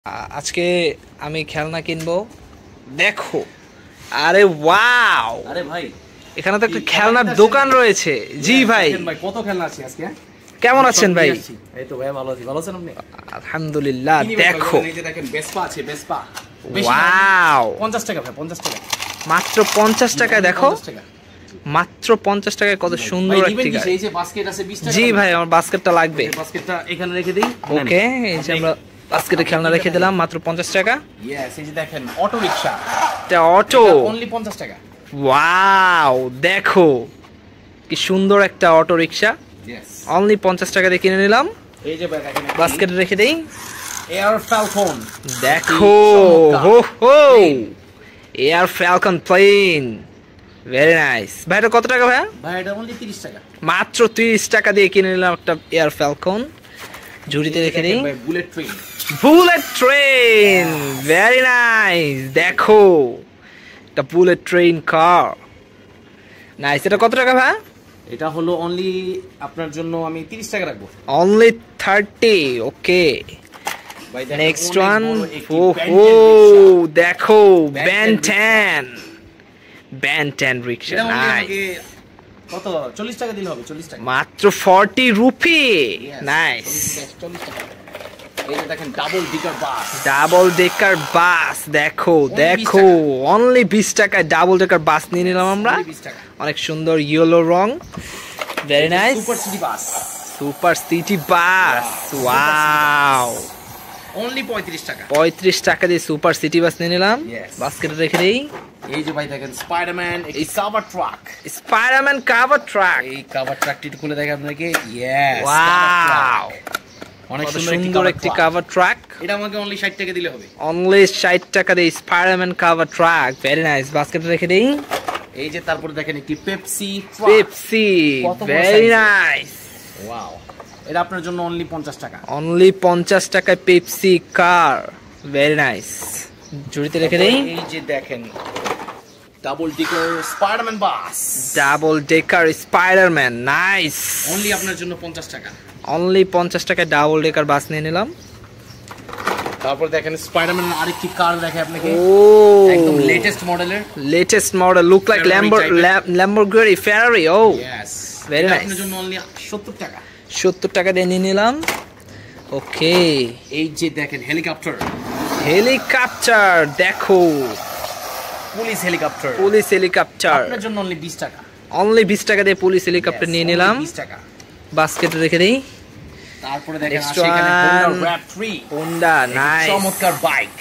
আজকে আমি খেলনা কিনবো। দেখো, আরে ওয়াও, আরে ভাই এখানে তো একটা খেলনার দোকান রয়েছে। জি ভাই, ভাই কত খেলনা আছে আজকে? কেমন আছেন ভাই? এই তো ভাই ভালো আছি। ভালো আছেন আপনি? আলহামদুলিল্লাহ। দেখো, এই যে দেখেন ভেসপা আছে, ভেসপা। ওয়াও, 50 টাকা ভাই, 50 টাকা মাত্র 50 টাকায়। দেখো, 50 টাকা। মাত্র 50 টাকায় কত সুন্দর ভাই একটি দিবেন কি? গাড়ি। এই যে বাস্কেট আছে 20 টাকা। জি ভাই, আমার বাস্কেটটা লাগবে। এই বাস্কেটটা এখানে রেখে দেই। ওকে, এই যে আমরা বাস্কেটে খেলনা রেখে দিলাম, মাত্র 50 টাকা। ইয়েস, এই যে দেখেন অটো রিকশা। এটা অটো, অনলি 50 টাকা। ওয়াও, দেখো কি সুন্দর একটা অটো রিকশা। ইয়েস, অনলি 50 টাকা দিয়ে কিনে নিলাম। এই যে ভাই দেখেন বাস্কেটে রেখে দেই। Air falcon. দেখো, হো হো, air falcon plane, very nice. ভাই এটা কত টাকা ভাইয়া? ভাই এটা অনলি 30 টাকা। মাত্র 30 টাকা দিয়ে কিনে নিলাম একটা এয়ার ফ্যালকন। ঝুড়িতে রেখে দিই। ভাই bullet train. Bullet train, very nice. দেখো, একটা বুলেট ট্রেন কার, নাইস। এটা কত টাকা ভাই? এটা হলো অনলি আপনার জন্য আমি 30 টাকা রাখবো। অনলি 30। ওকে, ভাই দেখেন নেক্সট অনেক ওয়ান। বড় একটি ও Ben হো, 10 রিকশা। দেখো, Ben ব্যান 10 10, ব্যান 10 রিক্সা, এটা only নাইস। আমাকে কত 40 টাকা দিলে হবে? 40 টাকা। মাত্র 40 রুপি, Yes, নাইস। 40 টাকা। এই যে দেখেন ডাবল ডিকার বাস। ডাবল ডেকার বাস, দেখো দেখো, অনলি 20 টাকায় ডাবল ডেকার বাস নিয়ে নিলাম আমরা। 20 টাকা। অনেক সুন্দর ইয়েলো রং, very nice. Super city bus. Super city bus, wow, only 35 টাকা। 35 টাকা দিয়ে সুপার সিটি বাস নিয়ে নিলাম। Yes. বাস্কেটে রেখে দেই। এই যে ভাই দেখেন স্পাইডারম্যান একটি cover truck. Spiderman cover truck, এই কভার ট্রাকটি একটু খুলে দেখেন আপনাকে। ইয়েস, ওয়াও, অনেক কত সুন্দর সুন্দর একটি কাভার ট্রাক। এটা আমাকে অনলি 60 টাকা দিলে হবে। অনলি 60 টাকা দিয়ে Spiderman cover truck, very nice. বাস্কেটে রেখে দেই। এই যে তারপরে দেখেন একটি পেপসি ট্রাক। পেপসি, কত বড় ভেরি size? নাইস। ওয়াও, এটা আপনার জন্য অনলি 50 টাকা। অনলি 50 টাকায় পেপসি কার, ভেরি নাইস। ঝুড়িতে রেখে দেই। এই যে দেখেন double decker Spiderman bus. Double decker Spiderman, nice. Only আপনার জন্য 50 টাকা। অনলি 50 টাকায় ডাবল ডেকার বাস নিয়ে নিলাম। তারপর দেখেন স্পাইডারম্যানের আরেকটি কার দেখে আপনাকে, ও, একদম লেটেস্ট মডেলের। Latest model, look like Lamborghini Ferrari. ও, ইয়েস, Very nice. আপনার জন্য অনলি 70 টাকা। 70 টাকা দিয়ে নিয়ে নিলাম। ওকে, এই যে দেখেন হেলিকপ্টার, হেলিকপ্টার, দেখো, পুলিশ হেলিকপ্টার। পুলিশ হেলিকপ্টার, আপনার জন্য অনলি 20 টাকা। অনলি 20 টাকা দিয়ে পুলিশ হেলিকপ্টার Yes, নিয়ে only নিলাম। 20 টাকা। বাস্কেটে রেখে দেই। তারপরে দেখেন Next আছে এখানে one. Honda Rap 3। Honda, nice. চমৎকার বাইক।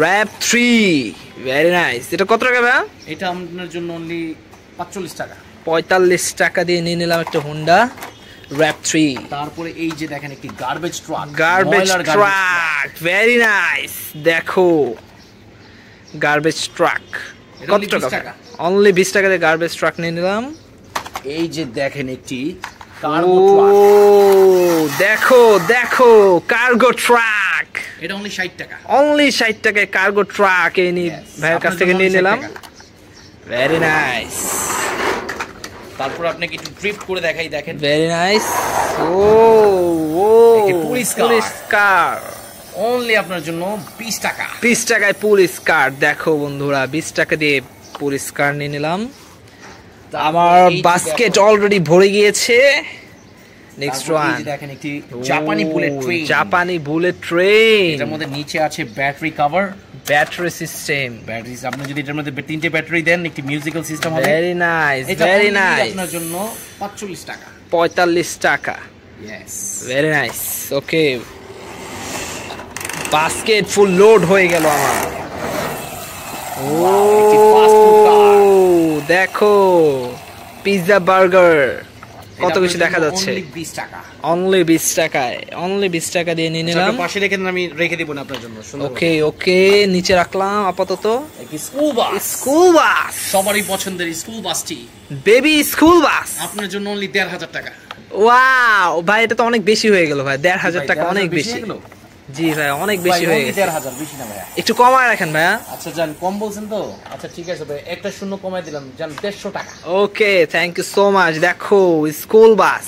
Rap 3, very nice. এটা কত টাকা ভাই? এটা আপনার জন্য অনলি 45 টাকা। 45 টাকা দিয়ে নিয়ে নিলাম একটা হোন্ডা র‍্যাপ 3। তারপরে এই যে দেখেন একটি garbage truck. Garbage truck, very nice. দেখো, গার্বেজ ট্রাক, এটা কত only 20 টাকা? টাকা। অনলি 20 টাকা দিয়ে গার্বেজ ট্রাক নিয়ে নিলাম। এই যে দেখেন একটি ও, কার্গো ট্রাক। দেখো দেখো, কার্গো ট্রাক, এটা অনলি 60 টাকা। অনলি 60 টাকায় কার্গো ট্রাক এই Yes, ভাইয়ের কাছ আপনার থেকে জন্য নিয়ে only 60 নিলাম। টাকা। ভেরি নাইস, তারপর আপনাকে একটু ড্রিফট করে দেখাই, দেখেন ভেরি নাইস। ও ও, একটি পুলিশ কার। পুলিশ কার, অনলি আপনার জন্য 20 টাকা। 20 টাকায় পুলিশ কার। দেখো বন্ধুরা, 20 টাকা দিয়ে পুলিশ কার নিয়ে নিলাম। আমার এই যে বাস্কেট দেখো, অলরেডি ভরে গিয়েছে। নেক্সট তারপর এই ওয়ান, যে দেখেন একটি জাপানি বুলেট ট্রেন। জাপানি বুলেট ট্রেন, এটার মধ্যে নিচে আছে battery cover, battery system, battery. আপনি যদি এটার মধ্যে 3টে ব্যাটারি দেন, একটি মিউজিক্যাল সিস্টেম হবে। ভেরি নাইস, এটা ভেরি only নাইস। আপনার জন্য 45 টাকা। 45 টাকা, ইয়েস, ভেরি নাইস। ওকে, বাস্কেট ফুল লোড হয়ে গেল আমার। ও, একটি fast food car। দেখো, পিৎজা বার্গার, কত কিছু দেখা যাচ্ছে। অনলি 20 টাকা। অনলি 20 টাকায়, অনলি 20 টাকা দিয়ে নিয়ে নিলাম। পাশে রেখে দেন, আমি রেখে দেব না আপনার জন্য। সুন্দর ওকে ওকে, নিচে রাখলাম আপাতত। একটি স্কুল বাস, স্কুল বাস, সবারই পছন্দের স্কুল বাসটি বেবি স্কুল বাস, আপনার জন্য অনলি 1500 টাকা। ওয়াও ভাই, এটা তো অনেক বেশি হয়ে গেল ভাই। 1500 টাকা অনেক বেশি। হয়ে গেল? জি ভাই, অনেক বেশি হয়ে গেছে। 1500, বেশি না ভাইয়া। একটু কমায় রাখেন ভাইয়া। আচ্ছা জান, কম বলছেন তো। আচ্ছা ঠিক আছে ভাই, একটা শূন্য কমায় দিলাম, জান 150 টাকা। ওকে, থ্যাংক ইউ সো মাচ। দেখো, স্কুল বাস,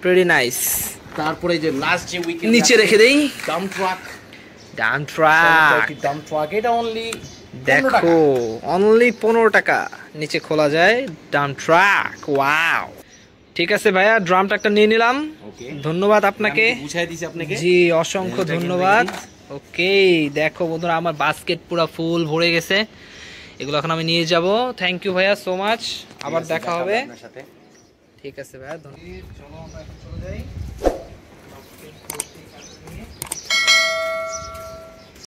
প্রিটি নাইস। তারপরে যে লাস্ট যে উইকেন্ড নিচে রেখে দেই। Dump truck, dump truck dump truck, এটা অনলি দেখো অনলি 15 টাকা নিচে খোলা যায় ডাম্প ট্রাক। ওয়াও, ঠিক আছে ভাইয়া, ড্রাম ট্রাকটা নিয়ে নিলাম। ওকে, ধন্যবাদ আপনাকে, বুঝাই দিছি আপনাকে। জি অসংখ্য ধন্যবাদ। ওকে দেখো বন্ধুরা, আমার বাস্কেট পুরো ফুল ভরে গেছে, এগুলো এখন আমি নিয়ে যাব। থ্যাংক ইউ ভাইয়া সো মাচ, আবার দেখা হবে। আপনার সাথে ঠিক আছে ভাইয়া, চলো আমরা এখন চলে যাই।